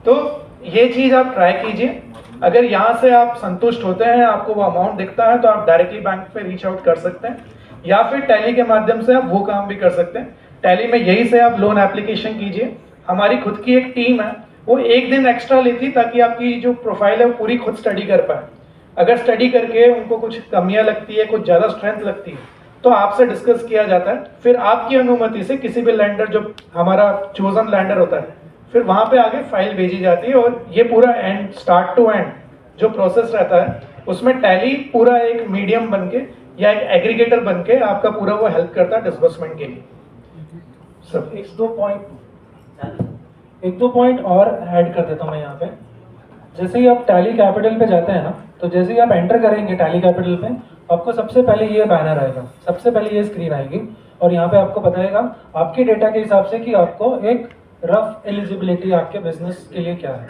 तो ये चीज़ आप ट्राई कीजिए। अगर यहाँ से आप संतुष्ट होते हैं, आपको वो अमाउंट दिखता है, तो आप डायरेक्टली बैंक पे रीच आउट कर सकते हैं, या फिर टैली के माध्यम से आप वो काम भी कर सकते हैं। टैली में यही से आप लोन एप्लीकेशन कीजिए। हमारी खुद की एक टीम है, वो एक दिन एक्स्ट्रा लेती ताकि आपकी जो प्रोफाइल है वो पूरी खुद स्टडी कर पाए। अगर स्टडी करके उनको कुछ कमियां लगती है, कुछ ज़्यादा स्ट्रेंथ लगती है, तो आपसे डिस्कस किया जाता है। फिर आपकी अनुमति से किसी भी लैंडर, जो हमारा चोजन लैंडर होता है, फिर वहाँ पे आगे फाइल भेजी जाती है। और ये पूरा एंड, स्टार्ट टू एंड जो प्रोसेस रहता है, उसमें टैली पूरा एक मीडियम बन के या एक एग्रीगेटर बन के आपका पूरा वो हेल्प करता है डिस्बर्समेंट के लिए। सब एक दो पॉइंट और ऐड कर देता हूँ मैं यहाँ पे। जैसे ही आप टैली कैपिटल पे जाते हैं ना, तो जैसे ही आप एंटर करेंगे टैली कैपिटल पे, आपको सबसे पहले ये बैनर आएगा, सबसे पहले ये स्क्रीन आएगी, और यहाँ पे आपको बताएगा आपके डेटा के हिसाब से कि आपको एक रफ एलिजिबिलिटी आपके बिजनेस के लिए क्या है।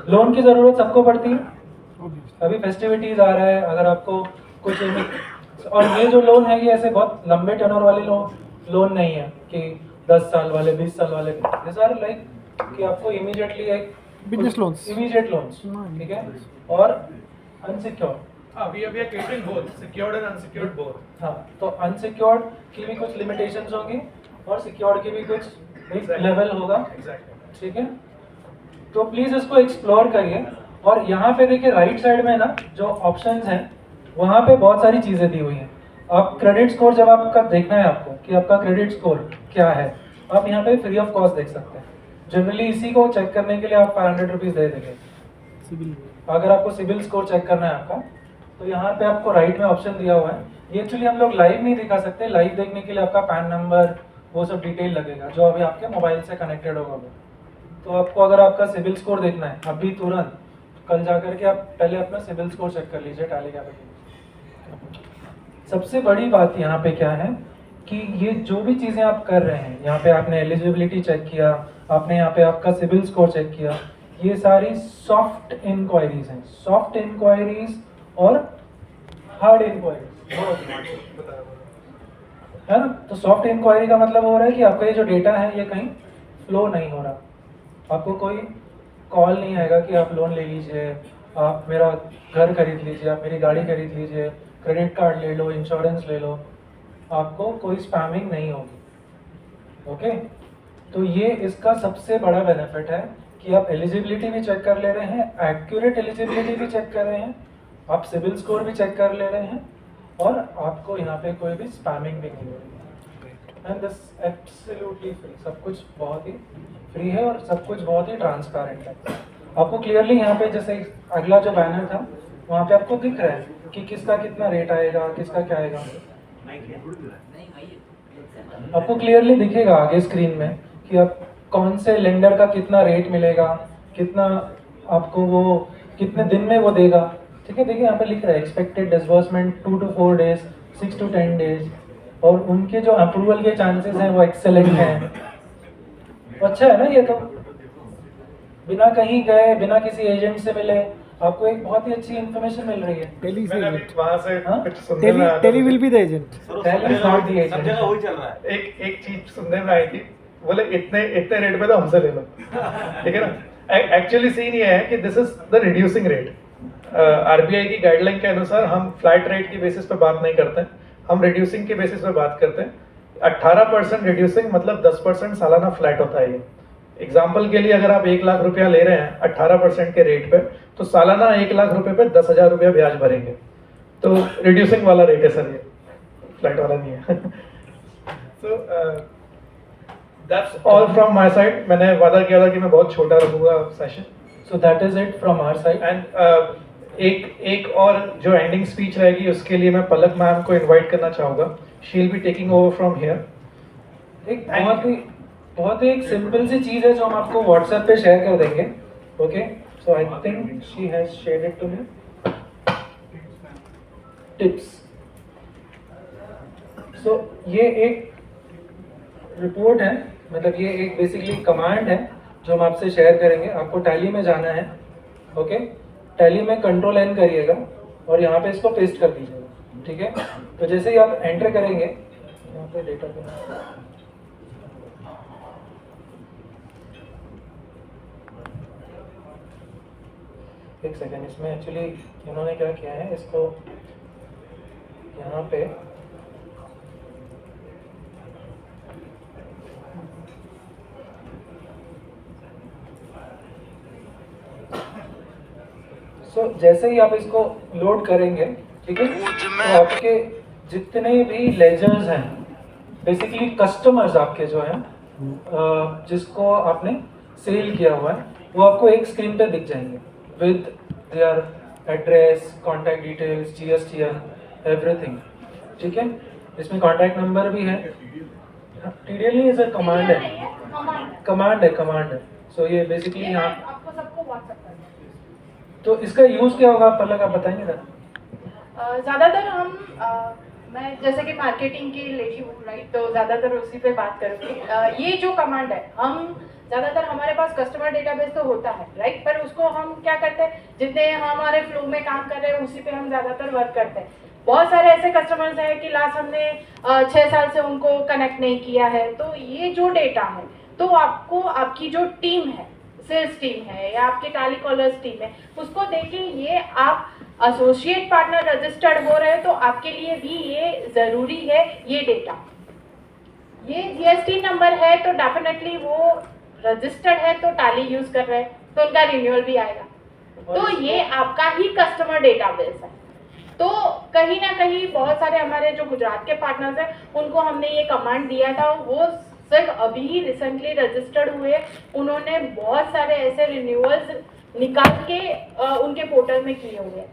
लोन की ज़रूरत सबको पड़ती है, अभी फेस्टिविटीज़ आ रहा है, अगर आपको कुछ और ये जो लोन है ये ऐसे बहुत लंबे टेनर वाले लोन नहीं है कि 10 साल वाले, 20 साल वाले। दिस आर लाइक कि आपको इमीडिएटली एक बिजनेस लोन्स, इमीडिएट लोन्स, ठीक है, और अनसिक्योर्ड। हाँ, we are catering both secured and unsecured both. हाँ, तो अनसिक्योर्ड की भी कुछ लिमिटेशंस होंगी और सिक्योर्ड की भी कुछ एक लेवल होगा, ठीक है। तो प्लीज़ इसको एक्सप्लोर करिए। और यहाँ पे देखिए राइट साइड में ना जो ऑप्शंस हैं, वहाँ पे बहुत सारी चीज़ें दी हुई हैं। आप क्रेडिट स्कोर, जब आपका देखना है आपको कि आपका क्रेडिट स्कोर क्या है, आप यहाँ पे फ्री ऑफ कॉस्ट देख सकते हैं। जनरली इसी को चेक करने के लिए आप 500 रुपीज़ दे देंगे। अगर आपको सिविल स्कोर चेक करना है आपका, तो यहाँ पे आपको राइट में ऑप्शन दिया हुआ है। ये एक्चुअली हम लोग लाइव नहीं दिखा सकते, लाइव देखने के लिए आपका पैन नंबर वो सब डिटेल लगेगा जो अभी आपके मोबाइल से कनेक्टेड होगा वो। तो आपको अगर आपका सिविल स्कोर देखना है अभी तुरंत, कल जा करके आप पहले अपना सिविल स्कोर चेक कर लीजिए टैली कैपिटल। सबसे बड़ी बात यहाँ पे क्या है कि ये जो भी चीज़ें आप कर रहे हैं, यहाँ पे आपने एलिजिबिलिटी चेक किया, आपने यहाँ पे आपका सिविल स्कोर चेक किया, ये सारी सॉफ्ट इंक्वायरीज हैं। सॉफ्ट इंक्वायरीज और हार्ड इंक्वायरीज है ना। तो सॉफ्ट इंक्वायरी का मतलब हो रहा है कि आपका ये जो डेटा है ये कहीं फ्लो नहीं हो रहा, आपको कोई कॉल नहीं आएगा कि आप लोन ले लीजिए, आप मेरा घर खरीद लीजिए, आप मेरी गाड़ी खरीद लीजिए, क्रेडिट कार्ड ले लो, इंश्योरेंस ले लो, आपको कोई स्पैमिंग नहीं होगी। ओके, तो ये इसका सबसे बड़ा बेनिफिट है कि आप एलिजिबिलिटी भी चेक कर ले रहे हैं, एक्यूरेट एलिजिबिलिटी भी चेक कर रहे हैं, आप सिविल स्कोर भी चेक कर ले रहे हैं, और आपको यहाँ पे कोई भी स्पैमिंग भी नहीं हो रही है। एंड दिस एब्सोल्युटली फ्री, सब कुछ बहुत ही फ्री है और सब कुछ बहुत ही ट्रांसपेरेंट है। आपको क्लियरली यहाँ पे जैसे अगला जो बैनर था वहाँ पे आपको दिख रहा है कि किसका कितना रेट आएगा, किसका क्या आएगा। आपको क्लियरली दिखेगा आगे स्क्रीन में कि आप कौन से लेंडर का कितना रेट मिलेगा, कितना आपको वो कितने दिन में वो देगा, ठीक है। देखिए यहाँ पे लिख रहा है expected disbursement 2 to 4 days, 6 to 10 days, और उनके जो अप्रूवल के चांसेस हैं वो एक्सेलेंट हैं। अच्छा है ना, ये तो बिना कहीं गए, बिना किसी एजेंट से मिले, आपको एक बहुत ही अच्छी इन्फॉर्मेशन मिल रही है। टेली से एजेंट, वहाँ से हाँ? कुछ सुनने में आया था। Tally will be the agent. Tally is not the agent. सब जगह वही चल रहा है। एक चीज सुनने में आई थी, बोले इतने रेट पे तो हमसे ले लो, ठीक है ना। एक्चुअली सीन ये है कि this is the reducing rate. RBI की गाइडलाइन के अनुसार हम फ्लैट रेट की बेसिस पे बात नहीं करते हैं, हम रिड्यूसिंग के बेसिस पे बात करते हैं। 18% रिड्यूसिंग मतलब 10% सालाना फ्लैट होता है ये। एग्जाम्पल के लिए अगर आप 1 लाख रुपया ले रहे हैं 18% के रेट पे, तो सालाना 1 लाख रुपए पे 10,000 रुपया ब्याज भरेंगे। तो रिड्यूसिंग वाला रेट है सर, ये फ्लैट वाला नहीं है। So that's all from my side. मैंने वादा किया था कि मैं बहुत छोटा रखूंगा session. So that is it from our side. And एक और जो एंडिंग स्पीच रहेगी उसके लिए मैं पलक मैम को इनवाइट करना चाहूँगा। She will be taking over from here. एक बहुत ही एक सिंपल सी चीज़ है जो हम आपको व्हाट्सएप पे शेयर कर देंगे। Okay, so I think she has shared it to me. Tips. सो ये एक रिपोर्ट है, मतलब ये एक बेसिकली कमांड है जो हम आपसे शेयर करेंगे। आपको टैली में जाना है, ओके, टैली में कंट्रोल एन करिएगा और यहाँ पे इसको पेस्ट कर दीजिएगा, ठीक है। तो जैसे ही आप एंटर करेंगे यहाँ पे डेटा पे एक सेकेंड, इसमें एक्चुअली इन्होंने क्या किया है, इसको यहाँ पे जैसे ही आप इसको लोड करेंगे, ठीक है, तो आपके जितने भी लेजर्स हैं, बेसिकली कस्टमर्स आपके जो हैं, जिसको आपने सेल किया हुआ है, वो आपको एक स्क्रीन पे दिख जाएंगे with their address, contact details, GSTN, everything, ठीक है। इसमें कॉन्टैक्ट नंबर भी है। TDL इज अ कमांड है, कमांड है। सो ये बेसिकली यहाँ आपको सबको व्हाट्सएप कर दें। तो इसका यूज़ क्या होगा, पहले आप बताएंगे ना। ज़्यादातर मैं जैसे कि मार्केटिंग की लेडी हूँ, राइट, तो ज़्यादातर उसी पे बात करूँगी। ये जो कमांड है, हम ज़्यादातर हमारे पास कस्टमर डेटाबेस तो होता है, राइट, पर उसको हम क्या करते हैं, जितने हमारे फ्लो में काम कर रहे हैं उसी पे हम ज़्यादातर वर्क करते हैं। बहुत सारे ऐसे कस्टमर्स हैं कि लास्ट हमने 6 साल से उनको कनेक्ट नहीं किया है, तो ये जो डेटा है, तो आपको आपकी जो टीम है, सेल्स टीम है या आपके टैली कॉलर्स टीम है, उसको देखें, ये आप एसोसिएट पार्टनर रजिस्टर्ड हो रहे हैं, तो आपके लिए भी ये ज़रूरी है ये डेटा। ये GST नंबर है तो डेफिनेटली वो रजिस्टर्ड है, तो टैली यूज़ कर रहे हैं, तो उनका रिन्यूअल भी आएगा। तो ये आपका ही कस्टमर डेटाबेस है। तो कहीं ना कहीं बहुत सारे हमारे जो गुजरात के पार्टनर्स हैं, उनको हमने ये कमांड दिया था, वो सिर्फ अभी रिसेंटली रजिस्टर्ड हुए, उन्होंने बहुत सारे ऐसे रिन्यूअल्स निकाल के उनके पोर्टल में किए हुए हैं,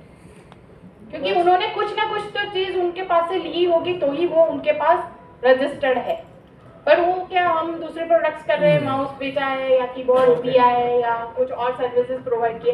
क्योंकि उन्होंने कुछ ना कुछ तो चीज़ उनके पास से ली होगी, तो ही वो उनके पास रजिस्टर्ड है। पर वो क्या, हम दूसरे प्रोडक्ट्स कर रहे हैं, माउस बेचा है या कीबोर्ड दिया है या कुछ और सर्विसेज प्रोवाइड किए,